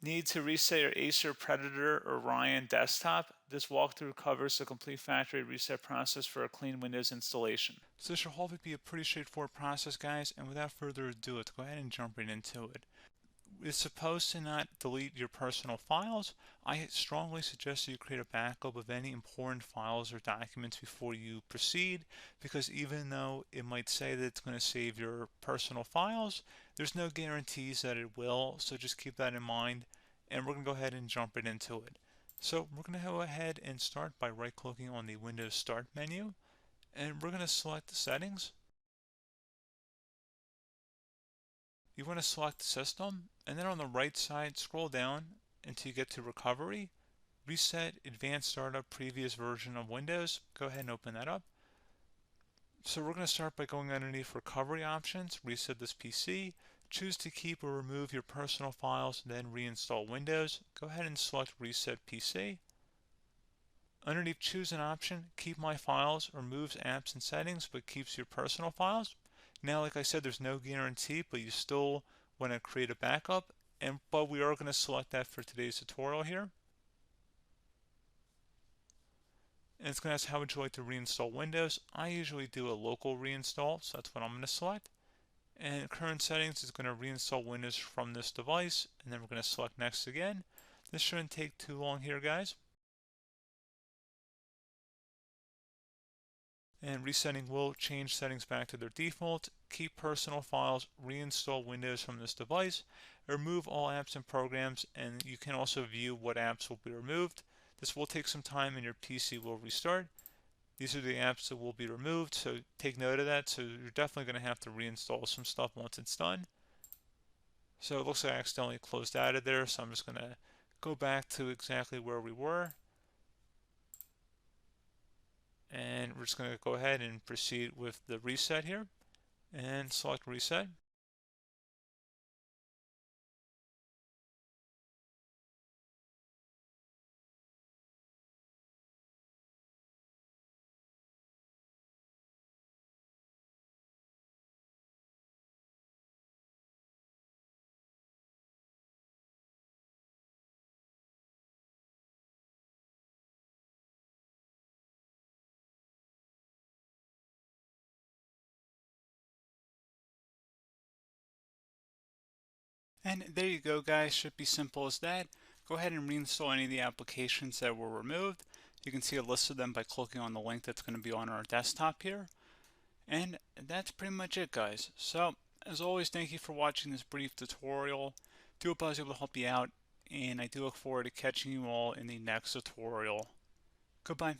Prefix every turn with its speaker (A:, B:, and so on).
A: Need to reset your Acer Predator Orion Desktop? This walkthrough covers the complete factory reset process for a clean Windows installation. So this should hopefully be a pretty straightforward process, guys, and without further ado, let's go ahead and jump right into it. It's supposed to not delete your personal files. I strongly suggest that you create a backup of any important files or documents before you proceed, because even though it might say that it's going to save your personal files, there's no guarantees that it will, so just keep that in mind, and we're going to go ahead and jump right into it. So we're going to go ahead and start by right-clicking on the Windows Start menu, and we're going to select the Settings. You want to select System, and then on the right side, scroll down until you get to Recovery. Reset Advanced Startup Previous Version of Windows. Go ahead and open that up. So we're going to start by going underneath Recovery Options, reset this PC. Choose to keep or remove your personal files, then reinstall Windows. Go ahead and select Reset PC. Underneath Choose an option, Keep My Files removes apps and settings but keeps your personal files. Now, like I said, there's no guarantee, but you still want to create a backup, but we are going to select that for today's tutorial here. And it's going to ask how would you like to reinstall Windows. I usually do a local reinstall, so that's what I'm going to select. And current settings is going to reinstall Windows from this device, and then we're going to select next again. This shouldn't take too long here, guys. And resetting will change settings back to their default, keep personal files, reinstall Windows from this device, remove all apps and programs, and you can also view what apps will be removed. This will take some time and your PC will restart. These are the apps that will be removed, so take note of that. So you're definitely going to have to reinstall some stuff once it's done. So it looks like I accidentally closed out of there, so I'm just going to go back to exactly where we were. And we're just going to go ahead and proceed with the reset here and select reset. And there you go, guys. Should be simple as that. Go ahead and reinstall any of the applications that were removed. You can see a list of them by clicking on the link that's going to be on our desktop here. And that's pretty much it, guys. So, as always, thank you for watching this brief tutorial. Do hope I was able to help you out, and I do look forward to catching you all in the next tutorial. Goodbye.